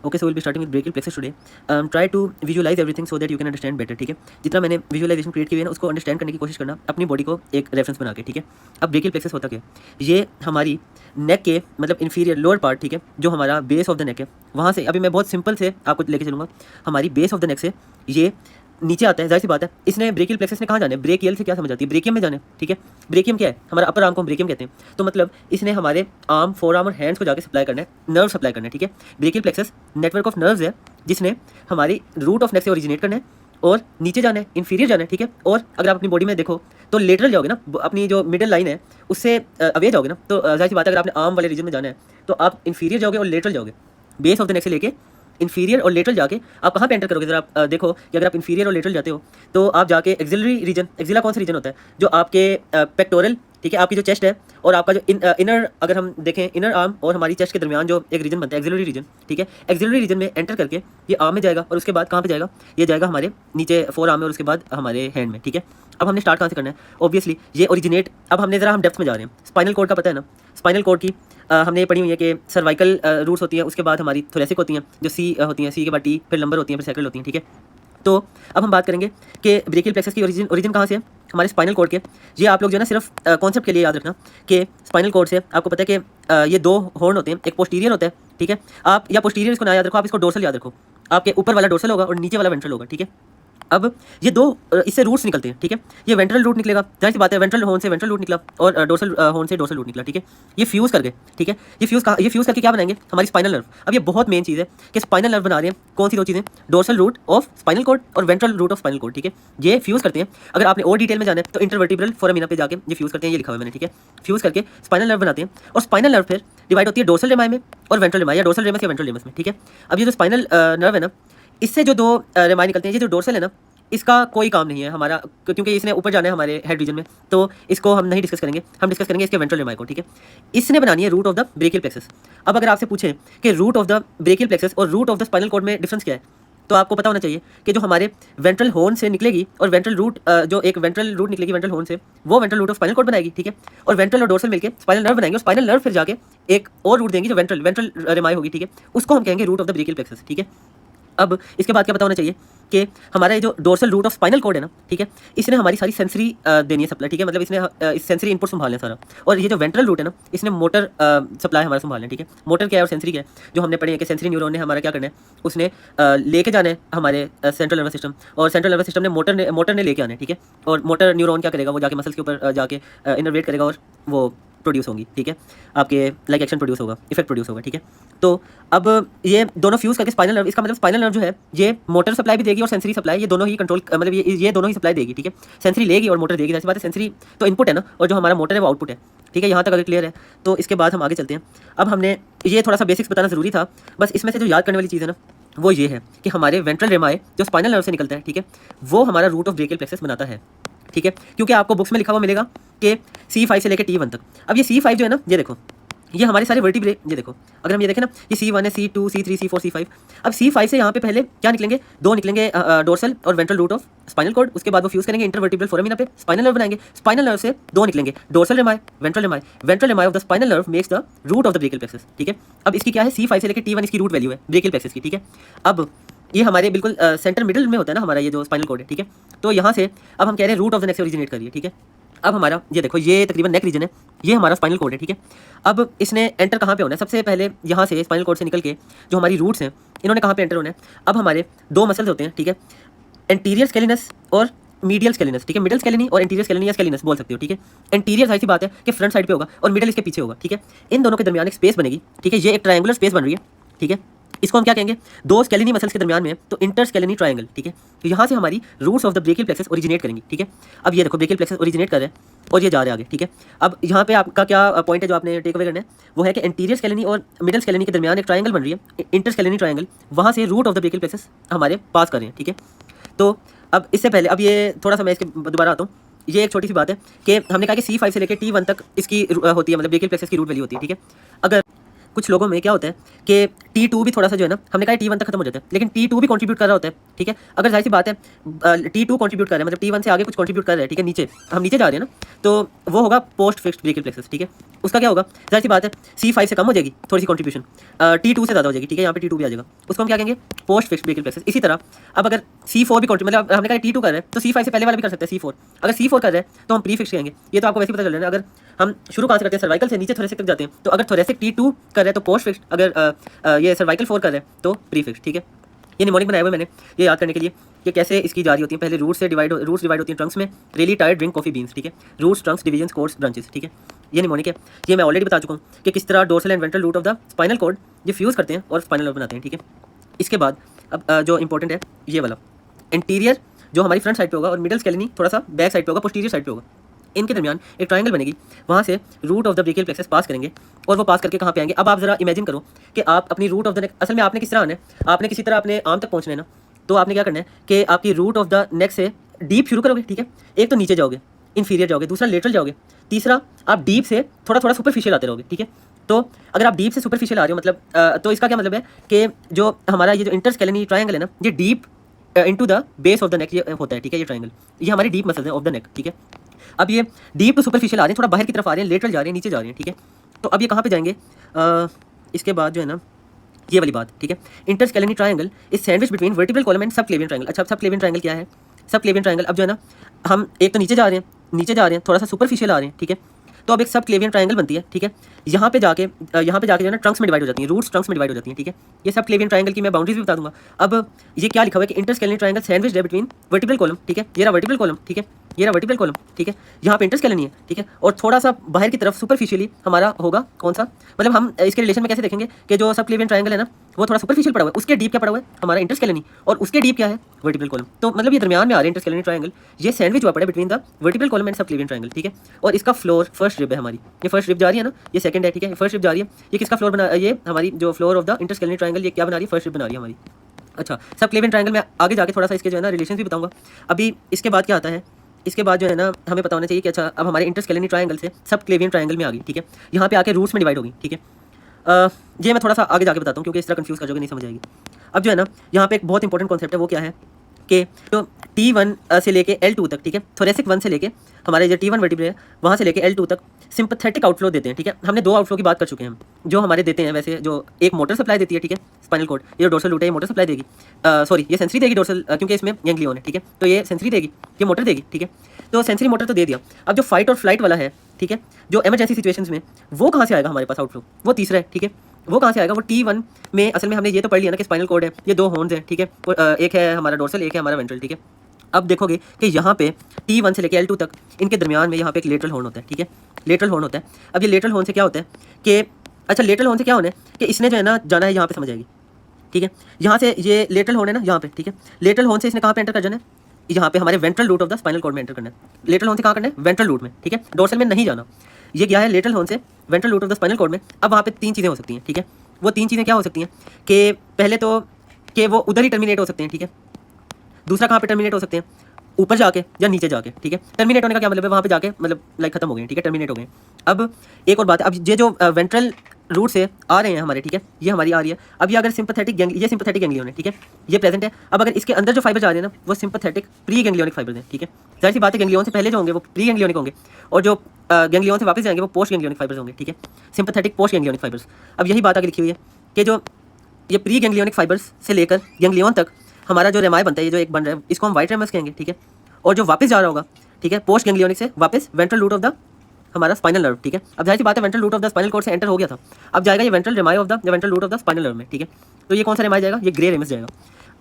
Okay, so will be starting with brachial plexus today. Try to visualise everything so that you can understand better, ठीक है। जितना मैंने visualisation create की है ना, उसको अंडरस्टैंड करने की कोशिश करना अपनी बॉडी को एक रेफरेंस बना के, ठीक है। अब ब्रेकियल प्लेक्सस होता क्या है? ये हमारी नेक के मतलब इन्फीरियर लोअर पार्ट, ठीक है, जो हमारा बेस ऑफ द नेक है, वहाँ से अभी मैं बहुत सिंपल से आपको लेके चलूँगा। हमारी बेस ऑफ द नेक से ये नीचे आता है, जाहिर सी बात है। इसने ब्रेकियल प्लेक्सस ने कहाँ जाना है? ब्रेकियल से क्या समझ आती है? ब्रेकियम में जाना है, ठीक है। ब्रेकियम क्या है? हमारा अपर आर्म को हम ब्रेकियम कहते हैं। तो मतलब इसने हमारे आर्म, फोर आर्म और हैंड्स को जाके सप्लाई करना है, नर्व सप्लाई करना है, ठीक है। Brachial plexus network of nerves है जिसने हमारी रूट ऑफ नेक से ओरिजिनेट करना है और नीचे जाना है, इन्फीरियर जाना है, ठीक है। और अगर आप अपनी बॉडी में देखो तो लेटरल जाओगे ना, अपनी जो मिडिल लाइन है उससे अवे जाओगे ना, तो जाहिर सी बात है अगर आपने आर्म वाले रीजन में जाना है तो आप इन्फीरियर जाओगे और लेटरल जाओगे। बेस ऑफ द नेक से लेके इन्फीरियर और लेटरल जाके आप कहाँ पे एंटर करोगे? जरा आप देखो कि अगर आप इन्फीरियर और लेटरल जाते हो तो आप जाके एक्सिलरी रीजन, एक्सिला कौन सा रीजन होता है? जो आपके पेक्टोरल, ठीक है, आपकी जो चेस्ट है और आपका जो इनर, अगर हम देखें इनर आर्म और हमारी चेस्ट के दरमियान जो एक रीजन बनता है एक्सिलरी रीजन, ठीक है। एक्सिलरी रीजन में एंटर करके ये आर्म में जाएगा और उसके बाद कहाँ पे जाएगा? ये जाएगा हमारे नीचे फोर आर्म में और उसके बाद हमारे हैंड में, ठीक है। अब हमने स्टार्ट कहाँ से करना है? ऑब्वियसली ये ओरिजिनेट, अब हमने ज़रा हम डेप्थ में जा रहे हैं। स्पाइनल कॉर्ड का पता है ना? स्पाइनल कॉर्ड की हमने पढ़ी हुई है कि सर्वाइकल रूट्स होती हैं, उसके बाद हमारी थोरेसिक होती हैं जो सी होती हैं, सी के बाद टी, फिर लंबर होती हैं, फिर सैक्रल होती हैं, ठीक है। तो अब हम बात करेंगे कि ब्रेकियल प्लेक्सस की ओरिजिन कहाँ से है? हमारे स्पाइनल कॉर्ड के। ये आप लोग जो है ना सिर्फ कॉन्सेप्ट के लिए याद रखना कि स्पाइनल कॉर्ड से आपको पता है कि ये दो हॉर्न होते हैं, एक पोस्टीरियर होता है, ठीक है। आप या पोस्टीरियर इसको ना याद रखो, आप इसको डोर्सल याद रखो। आपके ऊपर वाला डोर्सल होगा और नीचे वाला वेंट्रल होगा, ठीक है। अब ये दो इससे रूट्स निकलते हैं, ठीक है। ये वेंट्रल रूट निकलेगा, जाहिर सी बात है, वेंट्रल हॉर्न से वेंट्रल रूट निकला और डोर्सल हॉर्न से डोर्सल रूट निकला, ठीक है। ये फ्यूज़ कर गए, ठीक है। ये फ्यूज़ करके क्या बनाएंगे? हमारी स्पाइनल नर्व। अब ये बहुत मेन चीज़ है कि स्पाइनल नर्व बना रहे हैं कौन सी दो चीज़ें? Dorsal root of spinal cord और ventral root of spinal cord, ठीक है। ये फ्यूज़ करते हैं। अगर आपने और डिटेल में जाना है तो इंटरवर्टिब्रल फोरामिना पे जाके ये फ्यूज़ करते हैं, ये लिखा हुआ है मैंने, ठीक है। फ्यूज़ करके स्पाइनल नर्व बनाते हैं और स्पाइनल नर्व फिर डिवाइड होती है डोर्सल रेमाई में और वेंट्रल रेमाई, या डोर्सल रेमस या वेंट्रल रेमस में, ठीक है। अब ये जो स्पाइनल नर्व है ना, इससे जो दो रेमाई निकलते हैं, ये जो डोर्सल है ना, इसका कोई काम नहीं है हमारा, क्योंकि इसने ऊपर जाना है हमारे हेड रीजन में, तो इसको हम नहीं डिस्कस करेंगे। हम डिस्कस करेंगे इसके वेंट्रल रेमाई को, ठीक है। इसने बनानी है root of the brachial plexus. अब अगर आपसे पूछे कि root of the brachial plexus और root of the spinal cord में डिफरेंस क्या है, तो आपको पता होना चाहिए कि जो हमारे वेंट्रल हॉर्न से निकलेगी और वेंट्रल रूट, जो एक वेंट्रल रूट निकलेगी वेंट्रल हॉर्न से, वो ventral root of spinal cord बनाएगी, ठीक है। और वेंट्रल और डोर्सल मिलकर स्पाइनल नर्व बनाएंगे और स्पाइनल नर्व फिर जाके एक और रूट देंगी जो वेंट्रल रेमाई होगी, ठीक है। उसको हम कहेंगे root of the brachial plexus, ठीक है। अब इसके बाद क्या पता होना चाहिए कि हमारा जो dorsal root of spinal cord है ना, ठीक है, इसने हमारी सारी सेंसरी देनी है सप्लाई, ठीक है। मतलब इसने इस सेंसरी इनपुट संभालना है सारा। और ये जो वेंट्रल रूट है ना, इसने मोटर सप्लाई हमारा संभालना है, ठीक है। मोटर क्या है और सेंसरी क्या है? जो हमने पढ़े हैं कि सेंसरी न्यूरॉन ने हमारा क्या करना है, उसने लेके जाना है हमारे सेंट्रल नर्वस सिस्टम, और सेंट्रल नर्वस सिस्टम ने मोटर ने लेके आना है, ठीक है। और मोटर न्यूरॉन क्या करेगा? वो जाके मसल्स के ऊपर जाके इनर्वेट करेगा और वो प्रोड्यूस होंगी, ठीक है। आपके लाइक एक्शन प्रोड्यूस होगा, इफेक्ट प्रोड्यूस होगा, ठीक है। तो अब ये दोनों फ्यूज़ करके स्पाइनल नर्व, इसका मतलब स्पाइनल नर्व जो है ये मोटर सप्लाई भी देगी और सेंसरी सप्लाई, ये दोनों ही कंट्रोल, मतलब ये दोनों ही सप्लाई देगी, ठीक है। सेंसरी लेगी और मोटर देगी, जैसी बात है। सेंसरी तो इनपुट है ना, और जो हमारा मोटर है वो आउटपुट है, ठीक है। यहाँ तक अगर क्लियर है तो इसके बाद हम आगे चलते हैं। अब हमने ये थोड़ा सा बेसिक्स बताना ज़रूरी था, बस इसमें से जो याद करने वाली चीज़ है ना वो ये है कि हमारे वेंट्रल रेमाई जो स्पाइनल नर्व से निकलता है, ठीक है, वो हमारा रूट ऑफ ब्रेकियल प्लेक्सस बनाता है, ठीक है। क्योंकि आपको बुक्स में लिखा हुआ मिलेगा कि C5 से लेकर T1 तक। अब ये C5 जो है ना, ये देखो, ये हमारे सारे वर्टिब्रे, ये देखो, अगर हम ये देखें ना, ये C1 है, C2, C3, C4, C5। अब C5 से यहाँ पे पहले क्या निकलेंगे? दो निकलेंगे डोर्सल और ventral root of spinal cord. उसके बाद वो फ्यूज करेंगे इंटरवर्टिब्रल फोरामिना पे, स्पाइनल नर्व बनाएंगे। स्पाइनल नर्व से दो निकलेंगे dorsal rami, ventral rami. Ventral rami of the spinal nerve makes the root of the brachial plexus, ठीक है। अब इसकी क्या है? C5 से लेकर T1 इसकी रूट वैल्यू है ब्रेकियल प्लेक्सस की, ठीक है। अब ये हमारे बिल्कुल सेंटर मिडिल में होता है ना हमारा ये जो स्पाइनल कॉर्ड है, ठीक है। तो यहाँ से अब हम कह रहे हैं रूट ऑफ द नेक से ओरिजिनेट करिए, ठीक है। अब हमारा ये देखो, ये तकरीबन नेक रीजन है, ये हमारा स्पाइनल कॉर्ड है, ठीक है। अब इसने एंटर कहाँ पे होना है? सबसे पहले यहाँ से स्पाइनल कॉर्ड से निकल के जो हमारी रूट्स हैं, इन्होंने कहाँ पे एंटर होना है? अब हमारे दो मसल्स होते हैं, ठीक है, एंटीरियर स्केलिनस और मीडियल स्केलिनस, ठीक है। मिडिल स्केलिनी और एंटीरियर स्केलिनी या स्केलिनस बोल सकते हो, ठीक है। एंटीरियर जाहिर सी बात है कि फ्रंट साइड पे होगा और मिडिल इसके पीछे होगा, ठीक है। इन दोनों के दरमियान एक स्पेस बनेगी, ठीक है। ये एक ट्रायंगुलर स्पेस बन रही है, ठीक है। इसको हम क्या कहेंगे? दो स्केलिनी मसल्स के दरमियान में है, तो इंटर स्केलिनी ट्रायंगल, ठीक है। तो यहाँ से हमारी roots of the brachial plexus originate करेंगी, ठीक है। अब ये देखो, ब्रेकियल प्लेक्सस ओरिजिनेट कर रहे हैं और ये जा रहे हैं आगे, ठीक है। अब यहाँ पे आपका क्या पॉइंट है जो आपने टेक अवे करना है, वो है कि एंटीरियर स्केलिनी और मिडिल स्केलिनी के दरमियान एक ट्रायंगल बन रही है, इंटर स्केलिनी ट्रायंगल, वहाँ से root of the brachial plexus हमारे पास कर रहे हैं, ठीक है। तो अब इससे पहले, अब ये थोड़ा सा मैं इसके दोबारा आता हूँ, ये एक छोटी सी बात है कि हमने कहा कि C5 से लेकर T1 तक इसकी होती है, मतलब ब्रेकियल प्लेक्सस की रूट वैल्यू होती है, ठीक है। अगर कुछ लोगों में क्या होता है कि T2 भी थोड़ा सा जो है ना, हमने कहा T1 तक खत्म हो जाता है, लेकिन T2 भी कंट्रीब्यूट कर रहा होता है, ठीक है। अगर जाहिर सी बात है T2 कंट्रीब्यूट कर रहा है, मतलब T1 से आगे कुछ कंट्रीब्यूट कर रहा है, ठीक है, नीचे हम नीचे जा रहे हैं ना, तो वो होगा पोस्ट फिक्स्ड ब्रेकियल प्लेक्सस, ठीक है। उसका क्या होगा, जाहिर सी बात है C5 से कम हो जाएगी थोड़ी सी कंट्रीब्यूशन, T2 से ज़्यादा हो जाएगी, ठीक है, यहाँ पे T2 भी आ जाएगा, उसको हम क्या कहेंगे, पोस्ट फिक्स्ड ब्रेकियल प्लेक्सस। इसी तरह अब अगर C4 भी मतलब हमने कहा T2 कर रहे हैं तो C5 से पहले वाला भी कर सकते हैं C4, अगर C4 कर रहे हैं तो हम प्री फिक्स कहेंगे। ये तो आपको वैसे ही पता चल रहा है। अगर हम शुरू कहाँ से करते हैं, सर्वाइकल से नीचे थोरेसिक तक जाते हैं, तो अगर थोरेसिक T2 कर रहे हैं तो पोस्ट फिक्स, अगर ये सर्वाइकल 4 कर रहे हैं तो प्री फिक्स, ठीक है। ये निमोनिक बनाया हुआ मैंने ये याद करने के लिए कि कैसे इसकी जारी होती है। पहले रूट्स डिवाइड होती हैं ट्रंक्स में, really tired drink coffee beans, ठीक है, roots trunks division cords branches, ठीक है। ये निमोनिक है, ये मैं ऑलरेडी बता चुका हूँ कि किस तरह dorsal and ventral root of the spinal cord ये फ्यूज़ करते हैं और स्पाइनल नर्व बनाते हैं, ठीक है। इसके बाद अब जो इंपॉर्टेंट है ये वाला इंटीरियर जो हमारी फ्रंट साइड पे होगा और मिडल स्केलेनी थोड़ा सा बैक साइड पे होगा, पोस्टीरियर साइड पे होगा, इनके दरमियान एक ट्रायंगल बनेगी, वहाँ से root of the brachial plexus pass करेंगे और वो पास करके कहाँ पे आएंगे। अब आप जरा इमेजिन करो कि आप अपनी रूट ऑफ द नेक, असल में आपने किस तरह आना है, आपने किसी तरह अपने आर्म तक पहुँचना है ना, तो आपने क्या करना है कि आपकी रूट ऑफ द नेक से डीप शुरू करोगे, ठीक है। एक तो नीचे जाओगे, इन्फीरियर जाओगे, दूसरा लेटरल जाओगे, तीसरा आप डीप से थोड़ा थोड़ा सुपरफिशियल आते रहोगे, ठीक है। तो अगर आप डीप से सुपरफिशियल आ रहे हो मतलब तो इसका क्या मतलब है कि जो हमारा ये जो इंटरस्केलेनी ट्रायंगल है ना, ये deep into the base of the नेक ये होता है, ठीक है। ये ट्रायंगल ये हमारी डीप मसल्स है ऑफ द नेक, ठीक है। अब ये डीप टू सुपरफिशियल आ रहे हैं, थोड़ा बाहर की तरफ आ रहे हैं, लेटरल जा रहे हैं, नीचे जा रहे हैं, ठीक है। तो अब ये कहाँ पे जाएंगे, इसके बाद जो है ना ये वाली बात, ठीक है। Interscalene triangle is sandwich between vertebral column and subclavian triangle. अच्छा, सबक्लेवियन ट्रायंगल क्या है, सबक्लेवियन ट्रायंगल अब जो है ना हम एक तो नीचे जा रहे हैं, थोड़ा सा सुपरफिशियल आ रहे हैं, ठीक है। तो अब एक सबक्लेवियन ट्रायंगल बनती है, ठीक है। यहाँ पे जाके जो है ना ट्रंक्स में डिवाइड हो जाती हैं, रूट्स ट्रंक्स में डिवाइड हो जाती हैं, ठीक है। ये सबक्लेवियन ट्रायंगल की मैं बाउंड्रीज भी बता दूंगा। अब ये क्या लिखा हुआ है कि इंटरस्केलेनी ट्रायंगल सैंडविच है बिटवीन वर्टिब्रल कॉलम, ठीक है, ये रहा वर्टिब्रल कॉलम, ठीक है, ये रहा वर्टिब्रल कॉलम, ठीक है। यहाँ पे इंटरस्केलेनी है, ठीक है, और थोड़ा सा बाहर की तरफ सुपरफिशियली हमारा होगा कौन सा, मतलब हम इसके रिलेशन में कैसे देखेंगे कि जो सबक्लेवियन ट्रायंगल है ना वो थोड़ा सुपरफिशियल पड़ा हुआ है, उसके डीप क्या पड़ा हुआ है हमारा इंटरस्केलेनी, और उसके डीप क्या है वर्टिब्रल कॉलम। तो मतलब ये दरमियान में आ रहे हैं इंटरस्केलेनी ट्रायंगल, ये सैंडविच हुआ पड़ा है between the vertebral column and subclavian triangle, ठीक है। और इसका फ्लोर फर्स्ट रिब है हमारी, ये फर्स्ट रिब जा रही है ना, ये सेकंड है, ठीक है, फर्स्ट रिब जा रही है। ये किसका फ्लोर बना, ये हमारी जो फ्लोर ऑफ द इंटरस्केलेनी ट्रायंगल ये क्या बना रही है, फर्स्ट रिब बना रही है हमारी। अच्छा, सबक्लेवियन ट्रायंगल में आगे जाके थोड़ा सा इसके जो है ना रिलेशन भी बताऊंगा। अभी इसके बाद क्या आता है, इसके बाद जो है ना हमें पता होना चाहिए कि अच्छा अब हमारे इंटरस्केलेनी ट्रायंगल से सबक्लेवियन ट्रायंगल में आ गई, ठीक है। यहाँ पे आके रूट्स में डिवाइड होगी, ठीक है। ये मैं थोड़ा सा आगे जाके बताता हूँ क्योंकि इस तरह कंफ्यूज कर जाओगे, नहीं समझ आएगी। अब जो है ना यहाँ पे एक बहुत इंपॉर्टेंट कॉन्सेप्ट है, वो क्या है कि जो T1 से लेके L2 तक, ठीक है, थोरेसिक 1 से लेके हमारे जो T1 वर्टिब्रे है वहाँ से लेके L2 तक सिंपैथेटिक आउटफ्लो देते हैं, ठीक है। हमने दो आउटफ्लो की बात कर चुके हैं हम, जो हमारे देते हैं वैसे, जो एक मोटर सप्लाई देती है, ठीक है, स्पाइनल कॉर्ड, ये डोर्सल रूट है, ये मोटर सप्लाई देगी, सॉरी ये सेंसरी देगी डोर्सल, क्योंकि इसमें गैंग्लियन है, ठीक है, तो ये सेंसरी देगी, ये मोटर देगी, ठीक है। तो सेंसरी मोटर तो दे दिया, अब जो फाइट और फ्लाइट वाला है, ठीक है, जो इमरजेंसी सिचुएशंस में वो कहाँ से आएगा हमारे पास आउटफ्लो, वो तीसरा है, ठीक है। वो कहाँ से आएगा, वो T1 में असल में हमने ये तो पढ़ लिया ना कि स्पाइनल कॉर्ड है, ये दो हॉर्न्स हैं, ठीक है, एक है हमारा डोर्सल, एक है हमारा वेंट्रल, ठीक है। अब देखोगे कि यहाँ पे T1 से लेके L2 तक इनके दरमियान में यहाँ पे एक लेटरल हॉर्न होता है, ठीक है, लेटरल हॉर्न होता है। अब ये लेटरल हॉर्न से क्या होता है कि अच्छा लेटरल हॉर्न से क्या होना है कि इसने जो है ना जाना है यहाँ पे, समझ आएगी, ठीक है। यहाँ से ये लेटरल हॉर्न है ना यहाँ पे, ठीक है, लेटरल हॉर्न से इसने कहाँ पे एंटर कर जाना है, यहाँ पे हमारे ventral root of the spinal cord में एंटर करना है। लेटरल हॉर्न से कहाँ करना है, वेंट्रल रूट में, ठीक है, डोर्सल में नहीं जाना। ये क्या है, लेटरल हॉर्न से ventral root of the spinal cord में। अब वहाँ पे तीन चीज़ें हो सकती हैं, ठीक है, वो तीन चीज़ें क्या हो सकती हैं कि पहले तो कि वो उधर ही टर्मिनेट हो सकते हैं, ठीक है। दूसरा कहाँ पे टर्मिनेट हो सकते हैं, ऊपर जाके या नीचे जाके, ठीक है। टर्मिनेट होने का क्या मतलब है, वहाँ पे जाके मतलब लाइक खत्म हो गए, ठीक है, टर्मिनेट हो गए। अब एक और बात है, अब ये जो वेंट्रल रूट से आ रहे हैं हमारे, ठीक है, ये हमारी आ रही है। अब ये अगर सिंपैथेटिक ये सिंपैथेटिक गैंग्लियन है, ठीक है, ये प्रेजेंट है। अब अगर इसके अंदर जो फाइबर जा रहे हैं ना वो सिंपैथेटिक प्री गैंग्लियोनिक फाइबर हैं, ठीक है। जाहिर सी बात है गैंग्लियन से पहले जो होंगे वो प्री गैंग्लियोनिक होंगे, और जो गैंग्लियन से वापस जाएंगे वो पोस्ट गैंग्लियोनिक फाइबर्स होंगे, ठीक है, सिंपैथेटिक पोस्ट गैंग्लियोनिक फाइबर्स। अब यही बात आगे लिखी हुई है कि जो ये प्री गैंग्लियोनिक फाइबर्स से लेकर गैंग्लियन तक हमारा जो रेमाय बनता है, ये जो एक बन रहा है, इसको हम वाइट रेमस कहेंगे, ठीक है। और जो वापस जा रहा होगा, ठीक है, पोस्ट गैंग्लियोनिक से वापस वेंट्रल रूट ऑफ द हमारा स्पाइनल नर्व, ठीक है। अब जाहिर सी बात है ventral root of the spinal cord से एंटर हो गया था, अब जाएगा ये ventral rami of the ventral root of the spinal nerve में, ठीक है। तो ये कौन सा रेमाय जाएगा, ये ग्रे रेमस जाएगा।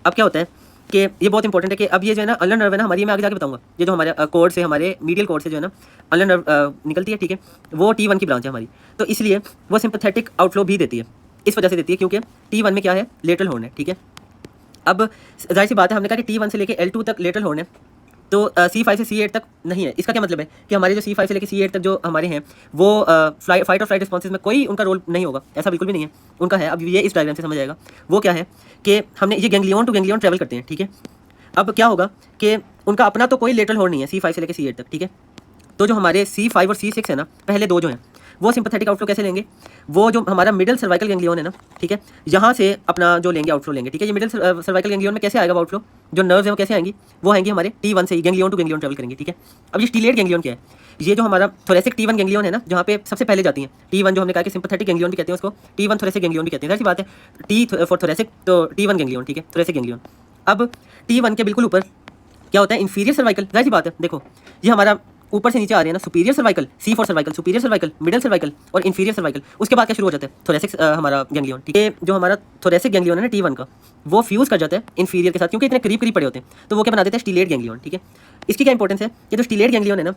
अब क्या होता है कि ये बहुत इंपॉर्टेंट है कि अब ये जो है ना अल्नर नर्व है ना हमारी, मैं आगे जाके बताऊंगा, ये जो हमारे कॉर्ड से, हमारे मीडियल कॉर्ड से जो है ना अल्नर नर्व निकलती है, ठीक है, वो T1 की ब्रांच है हमारी। तो इसलिए वो सिंपैथेटिक आउटफ्लो भी देती है, इस वजह से देती है क्योंकि T1 में क्या है, लेटरल हॉर्न है, ठीक है। अब जाहिर सी बात है, हमने कहा कि T1 से लेके L2 तक लेटरल हॉर्न है, तो C5 से C8 तक नहीं है। इसका क्या मतलब है कि हमारे जो C5 से लेके C8 तक जो हमारे हैं वो फाइट और फ्लाइट रिस्पॉन्सेज में कोई उनका रोल नहीं होगा, ऐसा बिल्कुल भी नहीं है, उनका है। अब ये इस डायग्राम से समझ आएगा वो क्या है कि हमने ये गैंग्लियन टू गैंग्लियन ट्रैवल करते हैं, ठीक है। अब क्या होगा कि उनका अपना तो कोई लेटरल हॉर्न नहीं है C5 से लेके C8 तक, ठीक है। तो जो हमारे C5 और C6 है ना, पहले दो जो हैं वो सिंपैथेटिक आउटफ्लो कैसे लेंगे, वो जो हमारा मिडिल सर्वाइकल गैंग्लियन है ना, ठीक है, यहाँ से अपना जो लेंगे आउटफ्लो लेंगे, ठीक है। ये मिडिल सर्वाइकल गैंग्लियन में कैसे आएगा आउटफ्लो, जो नर्व्स हैं वो कैसे आएंगी, वो आएंगी हमारे T1 से ही, गैंग्लियन टू गैंग्लियन ट्रैवल करेंगे, ठीक है। अब ये स्टीलेट गैंग्लियन क्या है, ये जो हमारा थोरेसिक T1 गैंग्लियन है ना, जहाँ पे सबसे पहले जाती हैं T1, जो हमने कहा कि सिंपैथेटिक गैंग्लियन भी कहते हैं उसको, T1 थोरेसिक गैंग्लियन भी कहते हैं, ऐसी बात है, T फॉर थोरेसिक तो T1 गैंग्लियन, ठीक है, थोरेसिक गैंग्लियन। अब T1 के बिल्कुल ऊपर क्या होता है, इंफीरियर सर्वाइकल, जाहिर सी बात है, देखो ये हमारा ऊपर से नीचे आ रहे हैं ना, superior cervical, C for cervical, superior cervical, middle cervical और इंफीरियर सर्वाइकल। उसके बाद क्या शुरू हो जाता है, थोरेसिक हमारा गैंग्लियन, ठीक है। जो हमारा थोरेसिक गैंग्लियन है ना T1 का, वो फ्यूज कर जाता है इंफीरियर के साथ, क्योंकि इतने करीब करीब पड़े होते हैं, तो वो क्या बना देते हैं, स्टीलेट गैंग्लियन, ठीक है। इसकी क्या इंपॉर्टेंस है, ये जो स्टीलेट गैंग्लियन है ना,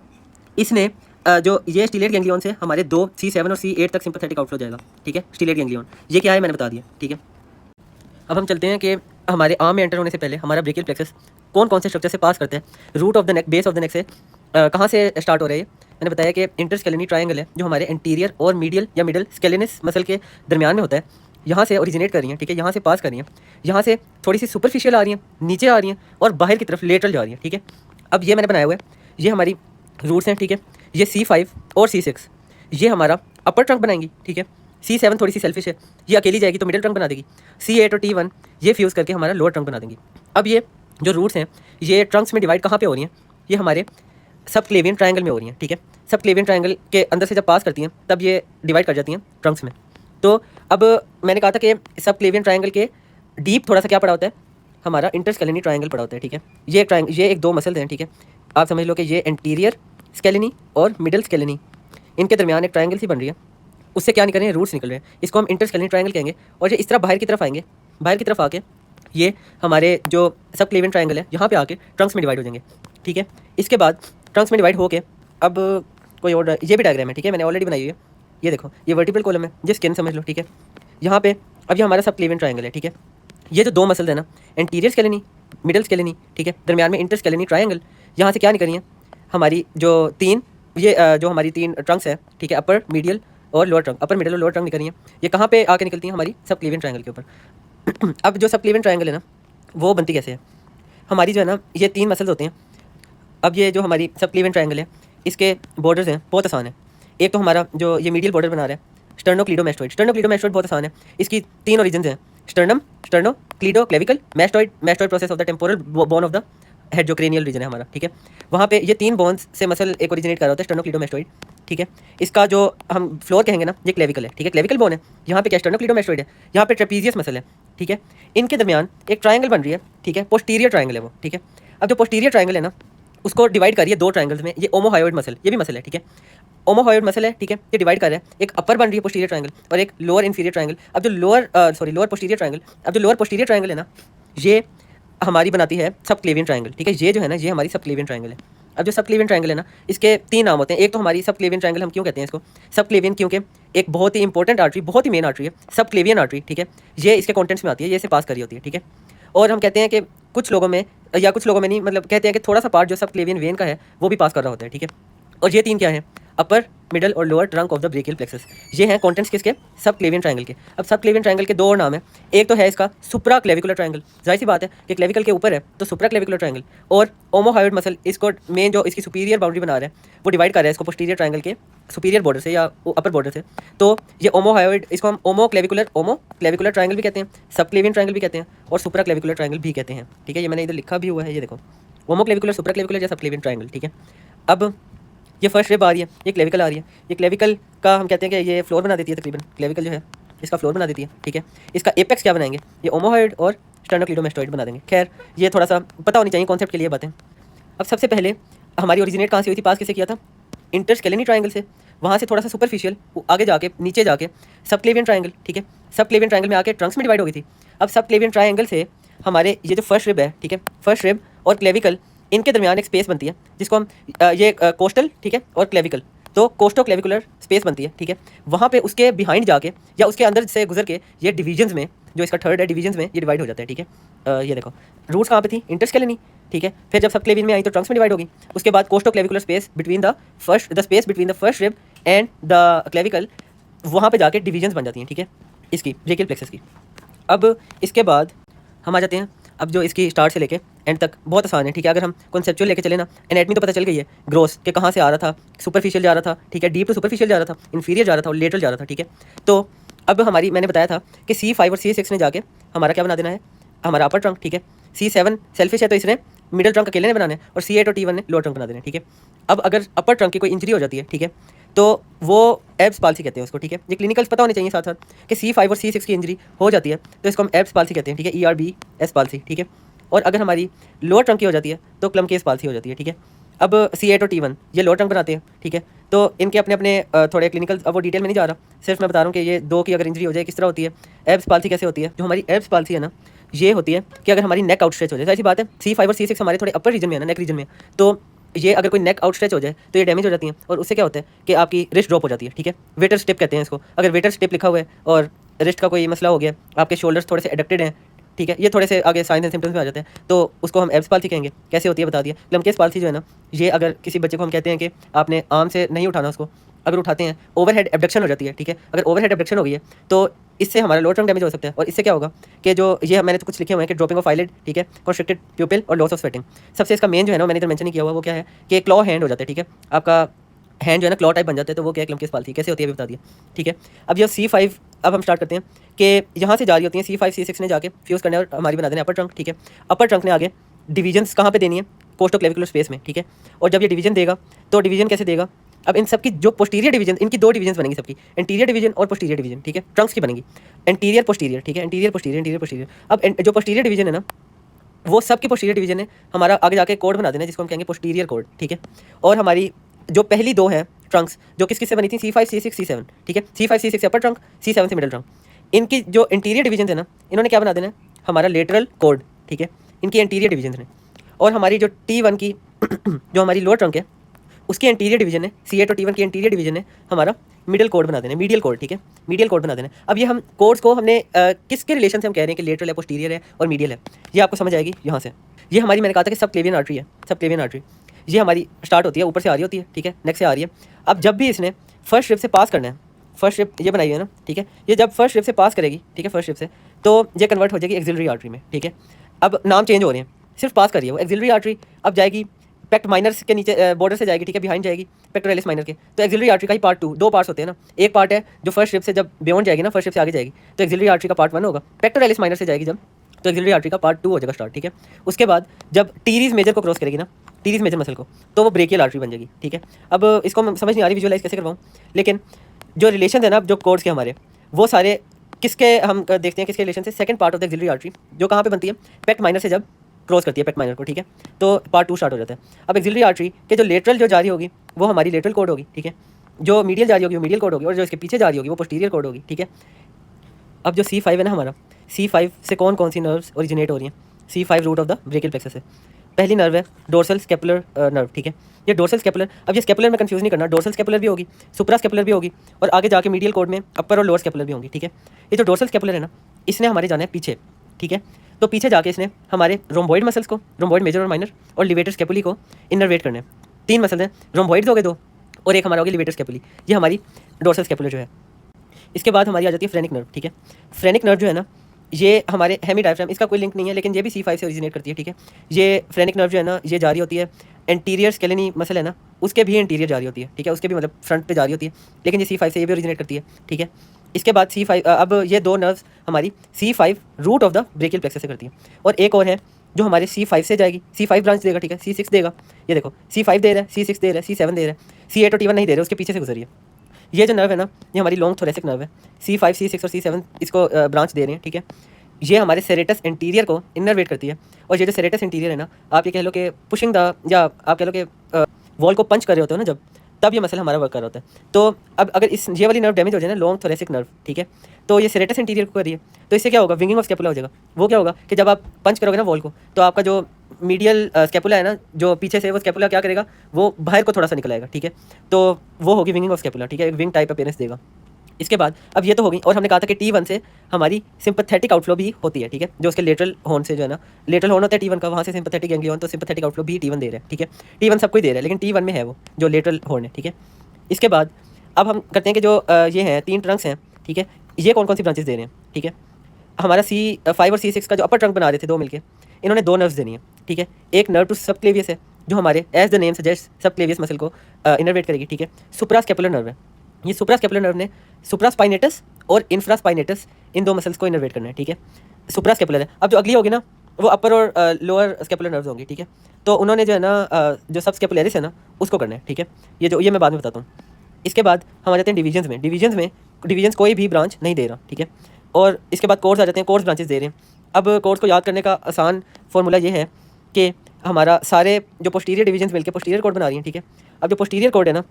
इसने जो ये स्टीलेट गैंग्लियन से हमारे 2 C7 और C8 तक सिंपैथेटिक आउटफ्लो जाएगा, ठीक है। स्टीलेट गैंग्लियन ये क्या है मैंने बता दिया, ठीक है। अब हम चलते हैं कि हमारे आर्म में एंटर होने से पहले हमारा ब्रेकियल प्लेक्सस कौन कौन से स्ट्रक्चर से पास करते हैं। Root of the neck, base of the neck से कहाँ से स्टार्ट हो रहा है, मैंने बताया कि इंटरस्केलेनी ट्रायंगल है जो हमारे एंटीरियर और मीडियल या मिडल स्केलेनिस मसल के दरमियान में होता है, यहाँ से ओरिजिनेट कर रही हैं, ठीक है, यहाँ से पास कर रही हैं, यहाँ से थोड़ी सी सुपरफिशियल आ रही हैं, नीचे आ रही हैं और बाहर की तरफ लेटरल जा रही हैं, ठीक है। अब ये मैंने बनाया हुआ है, ये हमारी रूट्स हैं, ठीक है। ये C5 और C6 ये हमारा अपर ट्रंक बनाएंगी, ठीक है। C7 थोड़ी सी सेल्फिश है, ये अकेली जाएगी तो मिडिल ट्रंक बना देगी। C8 और T1 ये फ्यूज़ करके हमारा लोअर ट्रंक बना देंगी। अब ये जो रूट्स हैं ये ट्रंक्स में डिवाइड कहाँ पे हो रही हैं, ये हमारे सब क्लेवियन ट्रायंगल में हो रही हैं, ठीक है। सब क्लेवियन ट्रायंगल के अंदर से जब पास करती हैं तब ये डिवाइड कर जाती हैं ट्रंक्स में। तो अब मैंने कहा था कि सब क्लेवियन ट्रायंगल के डीप थोड़ा सा क्या पड़ा होता है, हमारा इंटरस्केलेनी ट्रायंगल पड़ा होता है, ठीक है। ये एक 2 मसल्स हैं, ठीक है। आप समझ लो कि ये एंटीरियर स्केलेनी और मिडल स्केलेनी, इनके दरमियान एक ट्रायंगल सी बन रही है, उससे क्या निकल रहे हैं, रूट्स निकल रहे हैं, इसको हम इंटरस्केलेनी ट्रायंगल कहेंगे। और ये इस तरह बाहर की तरफ आएंगे, बाहर की तरफ आके ये हमारे जो सब क्लेवियन ट्रायंगल है यहाँ पे आके ट्रंक्स में डिवाइड हो जाएंगे, ठीक है। इसके बाद ट्रंक्स में डिवाइड होके अब कोई और, ये भी डायग्राम है, ठीक है, मैंने ऑलरेडी बनाई हुई है, ये देखो, ये वर्टिकल कॉलम है, ये स्किन समझ लो, ठीक है। यहाँ पे अब ये हमारा सब क्लेवियन ट्रायंगल है, ठीक है। ये जो 2 मसल्स है ना, एंटीरियर स्केलेनी, मिडल स्केलेनी, ठीक है, दरमियान में इंटरस्केलेनी ट्रायंगल, यहाँ से क्या निकल रही है हमारी जो 3 जो हमारी 3 ट्रंक्स है, ठीक है, अपर मीडियल और लोअर ट्रंक, अपर मिडिल और लोअर ट्रंक निकल रही है, ये कहाँ पे आके निकलती हैं, हमारी सब क्लेवियन ट्रायंगल के ऊपर। अब जो सब क्लेवियन ट्रायंगल है ना, वो बनती कैसे है, हमारी जो है ना ये 3 मसल्स होते हैं। अब ये जो हमारी सब क्लेवियन ट्रायंगल है इसके बॉर्डर्स हैं, बहुत आसान है। एक तो हमारा जो ये मीडियल बॉर्डर बना रहा है स्टर्नोक्लीडोमैस्टोइड, स्टर्नोक्लीडोमैस्टोइड बहुत आसान है, इसकी 3 ओरिजिन्स हैं, sternum, sterno, cleido, clavicle, mastoid, mastoid process of the temporal bone of the head, जो क्रेनियल रीजन है हमारा, ठीक है। वहाँ पे ये 3 बोन्स से मसल एक ओरिजिनेट कर रहा होता है, स्टर्नोक्लीडोमैस्टोइड, ठीक है। इसका जो हम फ्लोर कहेंगे ना, ये क्लेविकल है, ठीक है, क्लेविकल बोन है, यहाँ पे क्या स्टर्नोक्लीडोमैस्टोइड है, यहाँ पे ट्रेपीजियस मसल है, ठीक है। इनके दरमियान एक ट्रायंगल बन रही है, ठीक है, पोस्टीरियर ट्रायंगल है वो, ठीक है। अब जो पोस्टीरियर ट्रायंगल है ना, उसको डिवाइड करिए 2 ट्रायंगल्स में, ये ओमोहायोइड मसल, ये भी मसल है, ठीक है, ओमोहायोइड मसल है, ठीक है, ये डिवाइड कर रहा है, एक अपर बन रही है पोस्टीरियर ट्रायंगल और एक लोअर इंफीरियर ट्रायंगल। अब जो लोअर पोस्टीरियर ट्रायंगल, अब जो लोअर पोस्टीरियर ट्रायंगल है ना, ये हमारी बनाती है सब क्लेवियन ट्रायंगल, ठीक है, ये जो है ना ये हमारी सब क्लेवियन ट्रायंगल है। अब जो सब क्लेवियन ट्रायंगल है ना, इसके 3 नाम होते हैं। एक तो हमारी सब क्लेवियन ट्रायंगल हम क्यों कहते हैं इसको सब क्लेवियन, क्योंकि एक बहुत ही इंपॉर्टेंट आर्टरी, बहुत ही मेन आर्टरी है सब क्लेवियन आर्टरी, ठीक है, ये इसके कॉन्टेंट्स में आती है, ये इसे पास करी होती है, ठीक है। और हम कहते हैं कि कुछ लोगों में नहीं, मतलब कहते हैं कि थोड़ा सा पार्ट जो सब क्लेवियन वेन का है वो भी पास कर रहा होता है, ठीक है। और ये 3 क्या है, अपर, मिडल और lower trunk of the brachial plexus, ये हैं कॉन्टेंट्स किसके, सब क्लेवियन ट्रायंगल के। अब सब क्लेवियन ट्रायंगल के 2 और नाम है, एक तो है इसका सुप्रा क्लेविकुलर ट्रायंगल, जाहिर सी बात है कि क्लेविकल के ऊपर है तो सुप्रा क्लेविकुलर ट्रायंगल, और ओमोहायोइड मसल इसको मेन जो इसकी सुपीरियर बाउंड्री बना रहा है वो डिवाइड कर रहा है इसको पोस्टीरियर ट्रायंगल के सुपीरियर बॉर्डर से या अपर बॉर्डर से। तो ये ओमोहायोइड, इसको हम ओमो क्लेविकुलर ट्रायंगल भी कहते हैं, सब क्लेवियन ट्रायंगल भी कहते हैं और सुप्रा क्लेविकुलर ट्रायंगल भी कहते हैं, ठीक है। ये मैंने इधर लिखा भी हुआ है, ये देखो, ओमो क्लेविकुलर, सुप्रा क्लेविकुलर या सब क्लेवियन ट्रायंगल, ठीक है। अब ये फर्स्ट रिब आ रही है, ये क्लेविकल आ रही है, ये क्लेविकल का हम कहते हैं कि ये फ्लोर बना देती है, तकरीबन क्लेविकल जो है इसका फ्लोर बना देती है, ठीक है। इसका एपेक्स क्या बनाएंगे, ये ओमोहायोइड और स्टर्नोक्लीडोमैस्टोइड बना देंगे। खैर ये थोड़ा सा पता होनी चाहिए कॉन्सेप्ट के लिए बातें। अब सबसे पहले हमारी ओरिजिनेट कहाँ से हुई थी, पास किसे किया था, इंटरस्केलेनी ट्रायंगल से, वहाँ से थोड़ा सा सुपरफिशियल आगे जाके नीचे जाके सब क्लेवियन ट्रायंगल, ठीक है, सब क्लेवियन ट्रायंगल में आके ट्रंक्स में डिवाइड हो गई थी। अब सब क्लेवियन ट्रायंगल से हमारे ये जो फर्स्ट रिब है, ठीक है, फर्स्ट रिब और क्लेविकल इनके दरमियान एक स्पेस बनती है जिसको हम ये कोस्टल, ठीक है, और क्लेविकल, तो कोस्टो क्लेविकुलर स्पेस बनती है, ठीक है। वहाँ पे उसके बिहाइंड जाके या उसके अंदर से गुजर के ये डिवीजन्स में, जो इसका थर्ड है, डिवीजन्स में ये डिवाइड हो जाता है, ठीक है। ये देखो रूट्स कहाँ पे थी, इंटरस्केलेनी, ठीक है। फिर जब सब क्लेवियन में आई तो ट्रंक्स में डिवाइड होगी, उसके बाद costo clavicular space between the space between the first rib end the clavicle, वहाँ पे जाके डिवीजन्स बन जाती हैं, ठीक है, इसकी ब्रेकियल प्लेक्सस की। अब इसके बाद हम आ जाते हैं अब जो इसकी स्टार्ट से लेके एंड तक बहुत आसान है, ठीक है। अगर हम कॉन्सेप्चुअल लेके चले ना, एनाटमी तो पता चल गई है, ग्रोस के कहाँ से आ रहा था, सुपरफिशियल जा रहा था, ठीक है, डीप टू सुपरफिशियल जा रहा था, इन्फीरियर जा रहा था और लेटरल जा रहा था, ठीक है। तो अब हमारी मैंने बताया था कि C5 और C6 ने जाके हमारा क्या बना देना है, हमारा अपर ट्रंक, ठीक है। C7 सेल्फिश है तो इसने मिडिल ट्रंक अकेले ने बनाना है और C8 और T1 ने लोअर ट्रंक बना देना है, ठीक है। अब अगर अपर ट्रंक की कोई इंजरी हो जाती है, ठीक है, तो वो एब्स पाल्सी कहते हैं उसको, ठीक है। ये क्लिनिकल्स पता होने चाहिए साथ साथ कि C5 और C6 की इंजरी हो जाती है तो इसको हम एब्स पाल्सी कहते हैं, ठीक है, ERBS पाल्सी, ठीक है। और अगर हमारी लोअर ट्रंक की हो जाती है तो क्लमकेस पाल्सी हो जाती है, ठीक है। अब C8 और T1 ये लोअर ट्रंक बनाते हैं, ठीक है। तो इनके अपने अपने थोड़े क्लिनिकल, अब वो डिटेल में नहीं जा रहा, सिर्फ मैं बता रहा हूँ कि ये दो की अगर इंजरी हो जाए किस तरह होती है। एब्स पाल्सी कैसे होती है, जो हमारी एब्स पाल्सी है ना, ये होती है कि अगर हमारी नेक आउटस्ट्रेच हो जाए, ऐसी बात है C5 और C6 हमारे थोड़े अपर रीजन में है ना, नेक रीजन में, तो ये अगर कोई नेक आउटस्ट्रेच हो जाए तो ये डैमेज हो जाती है और उससे क्या होता है कि आपकी रिस्ट ड्रॉप हो जाती है, ठीक है। वेटर स्टिप कहते हैं इसको। अगर वेटर स्टिप लिखा हुआ है और रिस्ट का कोई मसला हो गया, आपके शोल्डर्स थोड़े से एडक्टेड हैं, ठीक है, ये थोड़े से आगे साइंस एंड सिम्टम्स में आ जाते हैं, तो उसको हम एब्स पाल्सी कहेंगे। कैसे होती है बता दिया। क्लमकेस पाल्सी जो है ना, ये अगर किसी बच्चे को हम कहते हैं कि आपने आर्म से नहीं उठाना उसको, अगर उठाते हैं ओवरहेड एब्डक्शन हो जाती है, ठीक है। अगर ओवरहेड एब्डक्शन हो गई है तो इससे हमारा लोअर ट्रंक डैमेज हो सकता है और इससे क्या होगा कि जो ये मैंने तो कुछ लिखे हुए हैं कि ड्रॉपिंग ऑफ आईलिड, ठीक है, कॉन्स्ट्रिक्टेड प्यूपिल और लॉस ऑफ स्वेटिंग। सबसे इसका मेन जो है ना, मैंने इधर मेंशन नहीं किया हुआ, वो क्या है कि क्लॉ हैंड हो जाता है, ठीक है। आपका हैंड जो है ना क्लॉ टाइप बन जाता है, तो वो क्या है, क्लमकेस पाल्सी। कैसे होती है अभी बता दिया, ठीक है। अब ये C5, अब हम स्टार्ट करते हैं कि यहाँ से जा रही होती हैं C5 C6 ने जाके फ्यूज़ करने और हमारी बना देना अपर ट्रंक, ठीक है। अपर ट्रंक ने आगे डिवीजन्स कहाँ पे देनी है, कोस्टोक्लेविकुलर स्पेस में, ठीक है। और जब ये डिवीजन देगा तो डिवीजन कैसे देगा, अब इन सबकी जो पोस्टीरियर डिवीजन, इनकी दो डिवीजन बनेंगी सबकी, एंटीरियर डिवीजन और पोस्टीरियर डिवीजन, ठीक है, ट्रंक्स की बनेगी एंटीरियर पोस्टीरियर, ठीक है, एंटीरियर पोस्टीरियर, एंटीरियर पोस्टीरियर। अब जो पोस्टीरियर डिवीजन है ना, वो सबकी पोस्टीरियर डिवीजन है हमारा आगे जाके कोड बना देना है जिसको हम कहेंगे पोस्टीरियर कोड, ठीक है। और हमारी जो पहली दो है ट्रंक्स जो किस किस से बनी थी, C5 C6 C7, ठीक है। C5 C6 से अपर ट्रंक, C7 से मिडिल ट्रंक। इनकी जो इंटीरियर डिवीजन है ना, इन्होंने क्या बना देना है, हमारा लेटरल कोड, ठीक है, इनकी इंटीरियर डिवीजन है। और हमारी जो T1 की जो हमारी लोअर ट्रंक है उसकी इंटीरियर डिवीजन है, C8 और T1 की इंटीरियर डिवीजन है हमारा मिडिल कोड बना देना, मीडियल कोड, ठीक है, मीडियल कोड बना देना। अब ये हम कोड्स को हमने किसके रिलेशन से हम कह रहे हैं कि लेटरल है, पोस्टीरियर है और मीडियल है, ये आपको समझ आएगी यहाँ से। ये हमारी, मैंने कहा था कि सब क्लेवियन आर्टरी है, सब क्लेवियन आर्टरी ये हमारी स्टार्ट होती है, ऊपर से आ रही होती है, ठीक है, नेक से आ रही है। अब जब भी इसने फर्स्ट स्ट्रिप से पास करना है, फर्स्ट स्ट्रिप ये बनाई हुई है ना, ठीक है, ये जब फर्स्ट स्ट्रिप से पास करेगी, ठीक है, फर्स्ट स्ट्रिप से, तो ये कन्वर्ट हो जाएगी एक्सिलरी आर्टरी में, ठीक है। अब नाम चेंज हो रहे हैं, सिर्फ पास कर रही है वो एक्सिलरी आर्टरी। अब जाएगी पेक्ट माइनर्स के नीचे बॉर्डर से जाएगी, ठीक है, बिहाइंड जाएगी पेक्टोरलिस माइनर के। तो एक्सिलरी आर्टरी का ही पार्ट 2, दो पार्ट्स होते हैं ना, एक पार्ट है जो फर्स्ट स्ट्रिप से जब बियॉन्ड जाएगी ना, फर्स्ट स्ट्रिप से आगे जाएगी तो एक्सिलरी आर्टरी का पार्ट 1 होगा। पेक्टोरलिस माइनर से जाएगी जब, तो एक्सिलरी आर्टरी का पार्ट 2 हो जाएगा स्टार्ट, ठीक है। उसके बाद जब टीरीज मेजर को क्रॉस करेगी ना, टीरीज मेजर मसल को, तो वो ब्रेकियल आर्टरी बन जाएगी, ठीक है। अब इसको समझ नहीं आ रही विजुअलाइज कैसे करवाऊँ, लेकिन जो रिलेशन है ना जो कोड्स के हमारे, वो सारे किसके हम देखते हैं, किसके रिलेशन से, second part of the axillary artery जो कहाँ पे बनती है, पेक्ट माइनर से जब क्रॉस करती है पेक्ट माइनर को, ठीक है, तो पार्ट 2 स्टार्ट हो जाता है। अब एक्सिलरी आर्टरी के जो लेटरल जो जारी होगी वो हमारी लेटरल कोड होगी, ठीक है, जो मीडियल जारी होगी वो मीडियल कोड होगी और जो इसके पीछे जारी होगी वो पोस्टीरियर कोड होगी, ठीक है। अब जो C5 है ना हमारा, C5 से कौन कौन सी नर्व्स ओरिजिनेट हो रही हैं, C5 root of the brachial plexus है। पहली नर्व है डोर्सल स्केपुलर नर्व, ठीक है, ये डोर्सल स्केपुलर। अब ये स्केपुलर में कंफ्यूज नहीं करना, डोर्सल स्केपुलर भी होगी, सुप्रा स्केपुलर भी होगी और आगे जाके मीडियल कोड में अपर और लोअर स्केपुलर भी होंगी, ठीक है। ये जो डोर्सल स्केपुलर है ना, इसने हमारे जाना है पीछे, ठीक है। तो पीछे जाके इसने हमारे रोम्बॉइड मसल्स को, रोम्बॉइड मेजर और माइनर और लिवेटर स्केपुली को इनर्वेट करने हैं। 3 मसल हैं, रोम्बॉइड्स हो गए 2 और एक हमारा होगी लिवेटर स्केपुली, ये हमारी डोर्सल स्केपुलर जो है। इसके बाद हमारी आ जाती है फ्रेनिक नर्व, ठीक है। फ्रेनिक नर्व जो है ना, ये हमारे हेमी डायफ्राम, इसका कोई लिंक नहीं है लेकिन ये भी C5 से ओरिजिनेट करती है, ठीक है। ये फ्रेनिक नर्व जो है ना, ये जारी होती है एंटीरियर स्केलेनी मसल है ना, उसके भी एंटीरियर जारी होती है, ठीक है, उसके भी मतलब फ्रंट पे जारी होती है, लेकिन ये C5 से ये भी ओरिजिनेट करती है, ठीक है। इसके बाद C5, अब ये 2 नर्व्स हमारी C5 root of the brachial plexus से करती है और एक और है जो हमारे C5 से जाएगी, C5 ब्रांच देगा, ठीक है, C6 देगा, ये देखो C5 दे रहा है, C6 दे रहा है, C7 दे रहा है, C8 और T1 नहीं दे रहे, उसके पीछे से गुजरी है। ये जो नर्व है ना, ये हमारी लॉन्ग थोरेसिक नर्व है, C5 C6 और C7 इसको ब्रांच दे रहे हैं, ठीक है। ये हमारे सेरेटस इंटीरियर को इनरवेट करती है और ये जो सेरेटस इंटीरियर है ना, आप ये कह लो कि पुशिंग द, या आप कह लो कि वॉल को पंच कर रहे होते हो ना जब, तब ये मसल हमारा वर्क कर रहा होता है। तो अब अगर इस ये वाली नर्व डैमेज हो जाए ना, लॉन्ग थोरेसिक नर्व, ठीक है, तो ये सेरेटस इंटीरियर को कर रही है, तो इससे क्या होगा, विंगिंग ऑफ स्कैपुला हो जाएगा। वो क्या होगा कि जब आप पंच करोगे ना वॉल को, तो आपका जो मीडियल स्कैपुला है ना, जो पीछे से, वो स्कैपुला क्या करेगा, वो बाहर को थोड़ा सा निकल आएगा, ठीक है, तो वो होगी विंगिंग ऑफ स्कैपुला, ठीक है, एक विंग टाइप अपीयरेंस देगा। इसके बाद अब ये तो होगी, और हमने कहा था कि T1 से हमारी सिंपैथेटिक आउटफ्लो भी होती है, ठीक है, जो उसके लेटरल हॉर्न से जो है ना, लेटरल हॉर्न होता है T1 का, वहाँ से सिंपैथेटिक गैंग्लियन, तो सिंपैथेटिक आउटफ्लो भी T1 दे रहा है, ठीक है, T1 सबको ही दे रहा है, लेकिन T1 में है वो जो लेटरल हॉर्न है, ठीक है। इसके बाद अब हम करते हैं कि जो ये हैं 3 ट्रंक्स हैं, ठीक है, ये कौन कौन सी ब्रांचेस दे रहे हैं, ठीक है। हमारा C5 और C6 का जो अपर ट्रंक बना रहे थे दो मिलके, इन्होंने दो नर्व्स देनी है, ठीक है। एक नर्व टू सबक्लेवियस है जो हमारे as the name suggest subclavius muscle को इनर्वेट करेगी, ठीक है। सुप्रास्कैपुलर नर्व है, ये सुप्रास्कैपुलर नर्व ने सुप्रास्पाइनेटस और इंफ्रास्पाइनेटस इन दो मसल्स को इनर्वेट करना है, ठीक है। सुप्रास्कैपुलर है। अब जो अगली होगी ना वो अपर और लोअर स्कैपुलर नर्व्स होंगी, ठीक है। तो उन्होंने जो है ना जो सबस्कैपुलरिस है ना उसको करना है, ठीक है। ये मैं बाद में बताता हूँ। इसके बाद हम आ जाते हैं डिवीजन्स कोई भी ब्रांच नहीं दे रहा, ठीक है। और इसके बाद कोर्स आ जाते हैं, कोर्स ब्रांचेस दे रहे हैं। अब कोर्स को याद करने का आसान फार्मूला ये है कि हमारा सारे जो पोस्टीरियर डिवीजन्स मिलकर पोस्टीरियर कोड बना रही हैं, ठीक है। अब जो पोस्टीरियर कोड है ना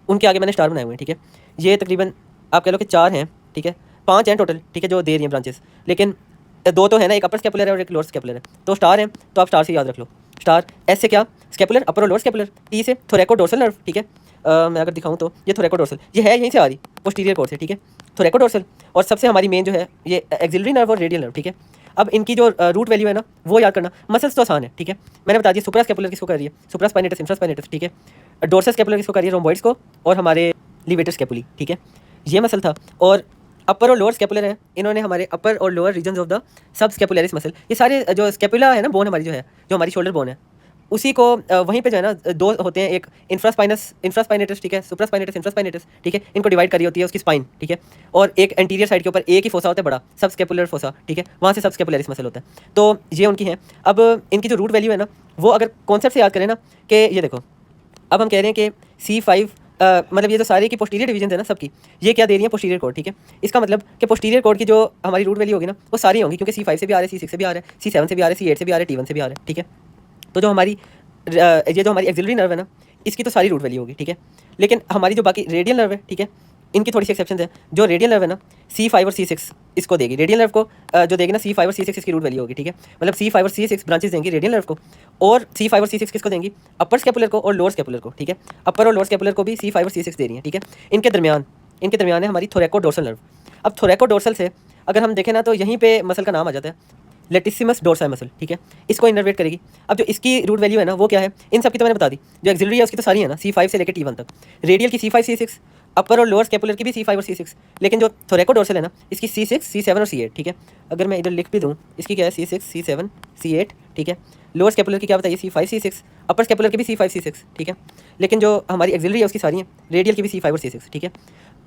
उनके आगे मैंने स्टार बनाए हुए हैं, ठीक है। ये तकरीबन आप कह लो कि 4 हैं, ठीक है, 5 हैं टोटल, ठीक है, जो दे रही हैं ब्रांचेस, लेकिन 2 तो है ना, एक अपर स्कैपुलर है और एक लोअर स्कैपुलर है, तो स्टार है तो आप स्टार से याद रख लो। स्टार एस से क्या, स्कैपुलर अपर और लोअर स्कैपुलर, टी से थोरैकोडोर्सल नर्व, ठीक है। मैं अगर दिखाऊं तो ये थोरैकोडोर्सल, ये है यहीं से आ रही पोस्टीरियर कोड से, ठीक है, थोरैकोडोर्सल। और सबसे हमारी मेन जो है ये एक्सिलरी नर्व और रेडियल नर्व, ठीक है। अब इनकी जो रूट वैल्यू है ना वो याद करना, मसल्स तो आसान है, ठीक है। मैंने बता दिया सुप्रास्कैपुलर किसको कर रही है, सुप्रास्पाइनेटस इंफ्रास्पाइनेटस, ठीक है। डोर्सल स्कैपुलर किसको कर रही है, रोम्बॉइड्स को, और हमारे लिवेटर स्कैपुली, ठीक है। ये मसल था। और अपर और लोअर स्कैपुलर है, इन्होंने हमारे अपर और lower regions of the subscapularis muscle, ये सारे जो स्कैपुला है ना बोन हमारी जो है, जो हमारी शोल्डर बोन है, उसी को वहीं पे जो है ना दो होते हैं, एक इंफ्रास्पाइनेटस, ठीक है, सुप्रास्पाइनेटस इंफ्रास्पाइनेटस, ठीक है, इनको डिवाइड करी होती है उसकी स्पाइन, ठीक है। और एक एंटीरियर साइड के ऊपर एक ही फोसा होता है बड़ा, सब स्कैपुलर फोसा, ठीक है, वहाँ से सब स्कैपुलरिस मसल होता है। तो ये उनकी है। अब इनकी जो रूट वैल्यू है ना वो अगर कॉन्सेप्ट से याद करें ना कि ये देखो, अब हम कह रहे हैं कि C5 मतलब ये जो सारे की पोस्टीरियर डिवीजन है ना सबकी, ये क्या दे रही है, पोस्टीरियर कोड, ठीक है। इसका मतलब कि पोस्टीरियर कोड की जो हमारी रूट वैल्यू होगी ना वो सारी होंगी, क्योंकि C5 से भी आ रहा है, C6 से भी आ रहा है, C7 से भी आ रहा है, C8 से भी आ रहा है, T1 से भी आ रहा है, ठीक है। तो जो हमारी ये जो हमारी एक्सिलरी नर्व है ना इसकी तो सारी रूट वैल्यू होगी, ठीक है। लेकिन हमारी जो बाकी रेडियल नर्व है, ठीक है, इनकी थोड़ी सी एक्सेप्शन है। जो रेडियल नर्व है ना C5 और C6 इसको देगी, रेडियल नर्व को जो देगी ना C5 और C6 इसकी रूट वैल्यू होगी, ठीक है। मतलब C5 और C6 ब्रांचेस देंगी रेडियल नर्व को, और C5 और C6 किसको देंगी, अपर स्कैपुलर को और लोअर स्कैपुलर को, ठीक है। अपर और लोअर स्कैपुलर को भी C5 और C6 दे रही है, ठीक है। इनके दरमियान है हमारी थोरैकोडोर्सल नर्व। अब थोरैकोडोर्सल से अगर हम देखें ना तो यहीं पे मसल का नाम आ जाता है लेटिसिमस डोर्साई मसल, ठीक है, इसको इनर्वेट करेगी। अब जो इसकी रूट वैल्यू है ना वो क्या है, इन सब की तो मैंने बता दी। जो एक्सिलरी है उसकी तो सारी है ना C5 से लेकर T1 तक, रेडियल की C5 C6, अपर और लोअर स्कैपुलर की भी C5 और C6, लेकिन जो थोरैकोडोर्सल है ना इसकी C6 C7 और C8, ठीक है। अगर मैं इधर लिख भी दूँ इसकी क्या है C6 C7 C8, ठीक है। लोअर स्कैपुलर की क्या बताइए C5 C6, अपर स्कैपुलर की भी C5 C6, ठीक है। लेकिन जो हमारी एक्सिलरी है उसकी सारी है, रेडियल की भी C5 और C6, ठीक है।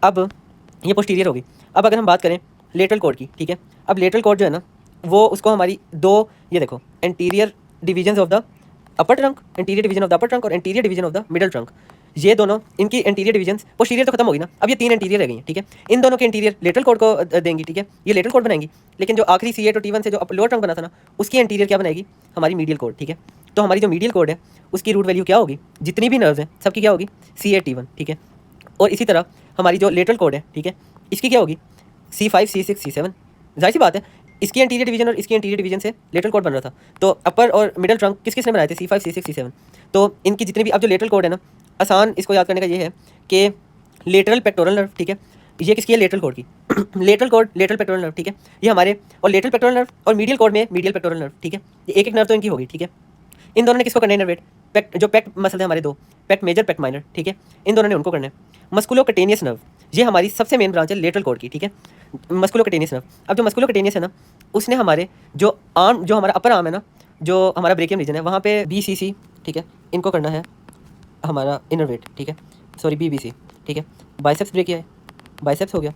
अब ये पोस्टीरियर होगी। अब अगर हम बात करें लेटरल कोड की, ठीक है, अब लेटरल कोड जो है ना वो उसको हमारी दो, ये देखो, anterior division of the upper trunk, anterior division of the upper trunk और anterior division of the middle trunk, ये दोनों इनकी एंटीरियर डिवीजन, पोस्टीरियर तो खत्म होगी ना, अब ये 3 एंटीरियर रह गई हैं, ठीक है। इन दोनों के एंटीरियर लेटरल कोड को देंगी, ठीक है, ये लेटरल कोड बनाएंगी। लेकिन जो आखिरी C8 और T1 से जो लोअर ट्रंक बना था ना उसकी एंटीरियर क्या बनाएगी, हमारी मीडियल कोड, ठीक है। तो हमारी जो मीडियल कोड है उसकी रूट वैल्यू क्या होगी, जितनी भी नर्व्स हैं सबकी क्या होगी C8 T1, ठीक है। और इसी तरह हमारी जो लेटरल कोड है, ठीक है, इसकी क्या होगी C5 C6 C7। जाहिर सी बात है इसकी एंटीरियर डिवीजन और इसकी एंटीरियर डिवीजन से लेटरल कोड बन रहा था, तो अपर और मिडल ट्रंक किसने बनाए थे C5 C6 C7। तो इनकी जितनी भी, अब जो लेटरल कोड है ना आसान इसको याद करने का ये है कि लेटरल पेक्टोरल नर्व, ठीक है, ये किसकी है, लेटरल कोड की lateral code lateral pectoral nerve, ठीक है, ये हमारे, और लेटरल पेक्टोरल नर्व और मीडियल कोड में मीडियल पेक्टोरल नर्व, ठीक है, ये एक नर्व तो इनकी होगी, ठीक है। इन दोनों ने किसको करना है इनर्वेट, पेक्ट, जो पेक्ट मसल है हमारे दो, पेक्ट मेजर पेक्ट माइनर, ठीक है, इन दोनों ने उनको करना है। मस्कुलोकटेनियस नर्व, ये हमारी सबसे मेन ब्रांच है लेटरल कोड की, ठीक है, मस्कुलोकटेनियस नर्व। अब जो मस्कुलोकटेनियस है ना उसने हमारे जो आर्म, जो हमारा अपर आर्म है ना, जो हमारा ब्रेकियम रीजन है वहाँ पे BCC, ठीक है, इनको करना है हमारा इनर्वेट, ठीक है, सॉरी BBC, ठीक है। बाइसेप्स ब्रेकिया है, बाइसेप्स हो गया,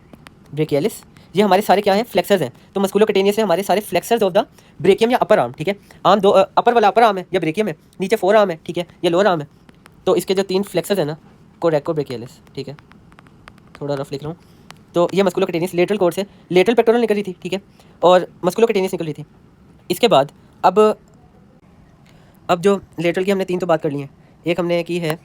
ब्रेकियालिस, ये हमारे सारे क्या है, फ्लेक्सर्स हैं। तो मस्कुलोकटेनियस है हमारे सारे फ्लेक्सर्स ऑफ द ब्रेकियम या अपर आर्म, ठीक है। आर्म दो, अपर वाला अपर आर्म है या ब्रेकियम है, नीचे फोर आर्म है, ठीक है, या लोअर आर्म है। तो इसके जो 3 फ्लेक्सर्स है ना, कोरेको ब्रेकियालिस, ठीक है, थोड़ा रफ लिख रहा हूँ। तो ये मस्कुलोकटेनियस लेटरल कोड से लेटरल पेक्टोरल निकल रही थी, ठीक है, और मस्कुलोकटेनियस निकल रही थी। इसके बाद अब जो लेटरल की हमने 3 तो बात कर ली है, एक हमने की है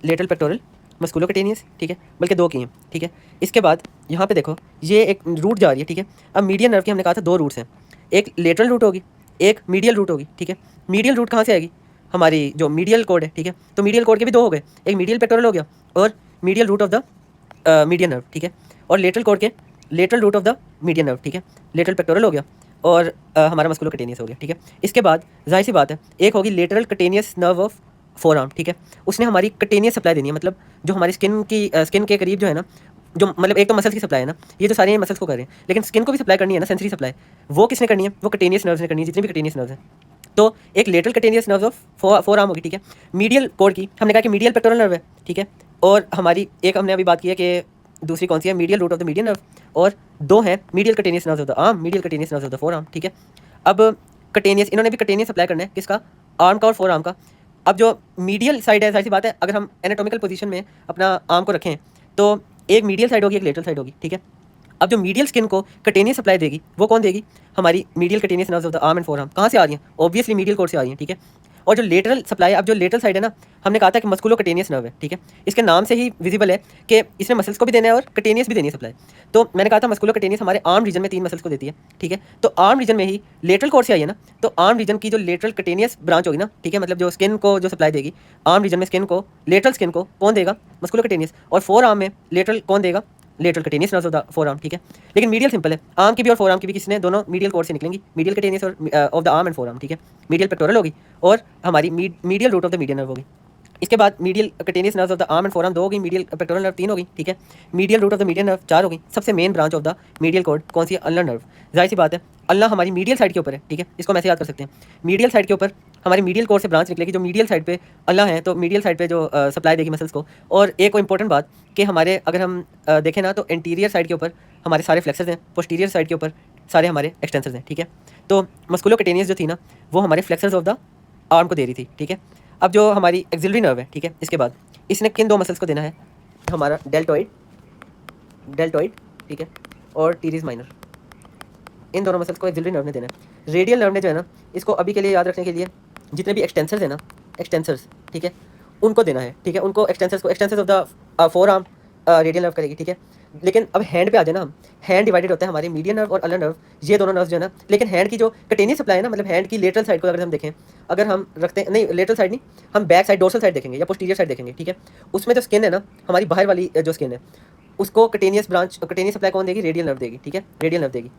लेटरल पेक्टोरल, मस्कुलोकटेनियस, ठीक है, बल्कि 2 की हैं, ठीक है। इसके बाद यहाँ पे देखो ये एक रूट जा रही है, ठीक है। अब मीडियल नर्व की हमने कहा था 2 रूट्स हैं, एक लेटरल रूट होगी, एक मीडियल रूट होगी, ठीक है। मीडियल रूट कहाँ से आएगी, हमारी जो मीडियल कोड है, ठीक है। तो मीडियल कोड के भी 2 हो गए, एक मीडियल पेक्टोरल हो गया और medial root of the median nerve, ठीक है। और लेटरल कोड के lateral root of the median nerve, ठीक है, लेटरल पेक्टोरल हो गया और हमारा मस्कुलोकटेनियस हो गया, ठीक है। इसके बाद जाहिर सी बात है एक होगी lateral cutaneous nerve of forearm, ठीक है, उसने हमारी कटेनियस सप्लाई देनी है, मतलब जो हमारी स्किन के करीब जो है ना जो मतलब एक तो मसल्स की सप्लाई है ना, ये जो सारे मसल्स को कर रहे हैं, लेकिन स्किन को भी सप्लाई करनी है ना, सेंसरी सप्लाई, वो किसने करनी है? वो कटेनियस नर्व्स ने करनी है, जितने भी कटेनियस नर्व्स हैं। तो एक lateral cutaneous nerves of forearm होगी, ठीक है। मीडियल कोर की हमने कहा कि मीडियल पेक्टोरल नर्व है, ठीक है। और हमारी एक हमने अभी बात की है कि दूसरी कौन सी है? Medial root of the median nerve. और दो है medial cutaneous nerves of the arm, medial cutaneous nerves of the forearm, ठीक है। अब कटेनियस, इन्होंने भी कटेनियस सप्लाई करना है, किसका? आर्म का और फोर आर्म का। अब जो मीडियल साइड है, जाहिर सी बात है, अगर हम एनाटॉमिकल पोजीशन में अपना आर्म को रखें तो एक मीडियल साइड होगी, एक लेटरल साइड होगी, ठीक है। अब जो मीडियल स्किन को कटेनियस सप्लाई देगी वो कौन देगी? हमारी medial cutaneous nerves of the arm and forearm. कहाँ से आ रही हैं? ऑब्वियसली मीडियल कोर से आ रही हैं, ठीक है। और जो लेटरल सप्लाई है, अब जो लेटरल साइड है ना, हमने कहा था कि मस्कुलो कटेनियस नर्व है, ठीक है। इसके नाम से ही विजिबल है कि इसमें मसल्स को भी देना है और कटेनियस भी देनी है सप्लाई। तो मैंने कहा था मस्कुलो कटेनियस हमारे आर्म रीजन में 3 मसल्स को देती है, ठीक है। तो आर्म रीजन में ही लेटरल कोर से आई है ना, तो आर्म रीजन की जो लेटरल कटेनियस ब्रांच होगी ना, ठीक है, मतलब जो स्किन को जो सप्लाई देगी आर्म रीजन में, स्किन को, लेटरल स्किन को कौन देगा? मस्कुलो कटेनियस। और फोर आर्म में लेटरल कौन देगा? Lateral cutaneous nerves of the forearm, ठीक है। लेकिन मीडियल सिंपल है, आर्म की भी और फोर आर्म की भी किसने? दोनों मीडियल कोर से निकलेंगी, मीडियल कटेनियस और of the arm and forearm, ठीक है। मीडियल पेक्टोरल होगी और हमारी medial root of the median nerve होगी। इसके बाद medial cutaneous nerves of the arm and forearm 2 होगी, मीडियल पेक्टोरल नर्व 3 होगी, ठीक है। Medial root of the median nerve 4 होगी। सबसे main branch of the medial cord कौन सी है? Ulnar nerve. जाहिर सी बात है, अल्नर हमारी मीडियल साइड के ऊपर है, ठीक है। इसको हम ऐसे याद कर सकते हैं, मीडियल साइड के ऊपर हमारी मीडियल कोर से ब्रांच निकलेगी, जो मीडियल साइड पे अल्लाह है, तो मीडियल साइड पे जो सप्लाई देगी मसल्स को। और एक इंपॉर्टेंट बात कि हमारे अगर हम देखें ना, तो एंटीरियर साइड के ऊपर हमारे सारे फ्लेक्सर्स हैं, पोस्टीरियर साइड के ऊपर सारे हमारे एक्सटेंसर्स हैं, ठीक है। तो मस्कुलो कटेनियस जो थी ना, वो हमारे फ्लेक्सर्स ऑफ द आर्म को दे रही थी, ठीक है। अब जो हमारी एक्सिलरी नर्व है, ठीक है, इसके बाद इसने किन 2 मसल्स को देना है? हमारा डेल्टॉइड, ठीक है, और टीरीज माइनर, इन दोनों मसल्स को एक्सिलरी नर्व ने देना है। रेडियल नर्व ने जो है ना, इसको अभी के लिए याद रखने के लिए जितने भी एक्सटेंसर्स हैं ना, एक्सटेंसर्स, ठीक है, उनको देना है, ठीक है। उनको extensors of the four arm radial nerve करेगी, ठीक है। लेकिन अब हैंड पे आ जाए ना, हम हैंड डिवाइडेड होता है हमारे मीडियन नर्व और अल्नर नर्व, ये दोनों नर्व जो है ना। लेकिन हैंड की जो कटेनियस सप्लाई है ना, मतलब हैंड की लेटरल साइड को अगर हम देखें, अगर हम रखते हैं, नहीं लेटरल साइड नहीं, हम बैक साइड डोर्सल साइड देखेंगे या पोस्टीरियर साइड देखेंगे, ठीक है। उसमें जो स्किन है ना, हमारी बाहर वाली जो स्किन है, उसको कटेनियस सप्लाई कौन देगी? रेडियल नर्व देगी, ठीक है, रेडियल नर्व देगी।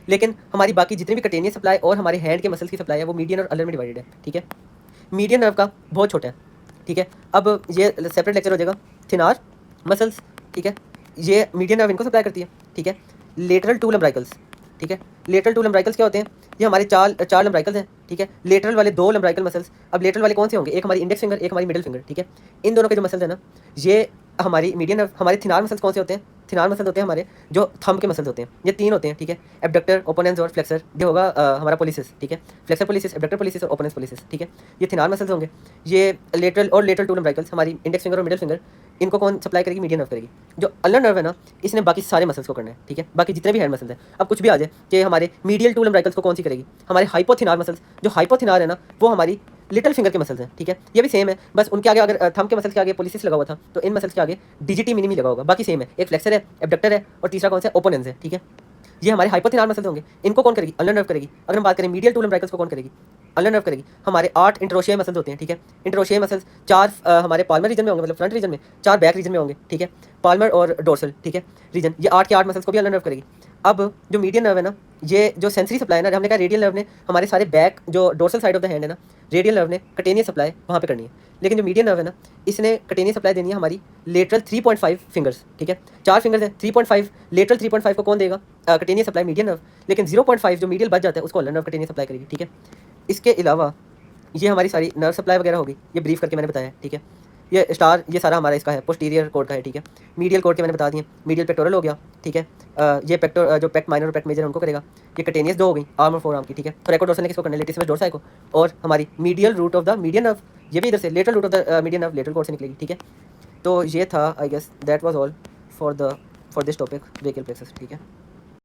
लेकिन हमारी बाकी जितनी भी कटेनियस सप्लाई और हमारे हैंड के मसल्स की सप्लाई है, वो मीडियन और अल्नर में डिवाइडेड है, ठीक है। मीडियन नर्व का बहुत छोटा है, ठीक है। अब ये सेपरेट लेक्चर हो जाएगा। थिनार मसल्स, ठीक है, ये मीडियन नर्व इनको सप्लाई करती है, ठीक है। लेटरल टू लम्ब्राइकल्स, ठीक है। लेटरल टू लम्ब्राइकल्स क्या होते हैं? ये हमारे चार लम्ब्राइकल्स हैं, ठीक है। लेटरल वाले 2 लम्ब्राइकल मसल्स। अब लेटरल वाले कौन से होंगे? एक हमारी इंडेक्स फिंगर, एक हमारी मिडिल फिंगर, ठीक है। इन दोनों के जो मसल्स है ना, ये हमारी मीडियन नर्व। हमारे थिनार मसल्स कौन से होते हैं? थिनार मसल्स होते हैं हमारे जो थंब के मसल्स होते हैं, ये 3 होते हैं, ठीक है। एब्डक्टर, ओपोनेंस और फ्लेक्सर। ये होगा हमारा पोलिसिस, ठीक है। फ्लेक्सर पोलिसिस, एब्डक्टर पोलिसिस और ओपोनेंस पोलिसिस, ठीक है। ये थिनार मसल्स होंगे। ये लेटरल और लेटरल टू लम्ब्राइकल्स, हमारी इंडेक्स फिंगर और मिडिल फिंगर, इनको कौन सप्लाई करेगी? मीडियन नर्व करेगी। जो अल्नर नर्व है ना, इसने बाकी सारे मसल्स को करना है, ठीक है, बाकी जितने भी हैंड मसल्स हैं। अब कुछ भी आ जाए कि हमारे मीडियल टू लम्ब्राइकल्स को कौन सी करेगी? हमारे हाइपोथिनार मसल्स। जो हाइपोथिनार है ना, वो हमारी लिटिल फिंगर के मसल्स हैं, ठीक है। ये भी सेम है, बस उनके आगे अगर थंब के मसल्स के आगे पोलिसिस लगा हुआ था, तो इन मसल्स के आगे डीजीटी मिनिमी लगा होगा। बाकी सेम है, एक फ्लेक्सर है, एब्डक्टर है और तीसरा कौन सा? ओपोनेंस है, ठीक है। ये हमारे हाइपोथिनार मसल्स होंगे, इनको कौन करेगी? अल्नर नर्व करेगी। अगर हम बात करें मीडियल टू लम्ब्राइकल्स को कौन करेगी? अल्नर नर्व करेगी। हमारे 8 इंट्रोशियाई मसल्स होते हैं, ठीक है। इंट्रोशियाई मसल्स 4 हमारे पाल्मर रीजन में होंगे, मतलब फ्रंट रीजन में, 4 बैक रीजन में होंगे, ठीक है। पाल्मर और डोर्सल, ठीक है, रीजन, ये 8 के 8 मसल्स को भी अल्नर नर्व करेगी। अब जो मीडियन नर्व है ना, ये जो सेंसरी सप्लाई है ना, हमने कहा रेडियल नर्व ने हमारे सारे बैक जो dorsal side of the hand है ना, रेडियल नर्व ने कटेनियस सप्लाई वहाँ पे करनी है। लेकिन जो मीडियन नर्व है ना, इसने कटेनियस सप्लाई देनी है हमारी लेटरल 3.5 फिंगर्स, ठीक है। 4 फिंगर्स हैं, 3.5 लेटरल 3.5 को कौन देगा? कटेनियस सप्लाई मीडियन नर्व। लेकिन 0.5 जो मीडियल बच जाता है, उसको अल्नर नर्व कटेनियस सप्लाई करेगी, ठीक है। इसके अलावा ये हमारी सारी नर्व सप्लाई वगैरह होगी, ये ब्रीफ करके मैंने बताया, ठीक है। ये स्टार, ये सारा हमारा इसका है, पोस्टीरियर कोड का है, ठीक है। मीडियल कोड के मैंने बता दिए, मीडियल पेक्टोरल हो गया, ठीक है। ये जो पेक्ट माइनर और पेक्ट मेजर उनको करेगा। ये कटेनियस 2 हो गई, आर्म और फोर आर्म की, ठीक है। थोरैको डोर्सल ने किसको करना है? लेटिसिमस डोर्साई को। और हमारी medial root of the median nerve, ये भी इधर से lateral root of the median nerve lateral cord से निकलेगी, ठीक है। तो ये था, I guess that was all for this topic brachial plexus, ठीक है।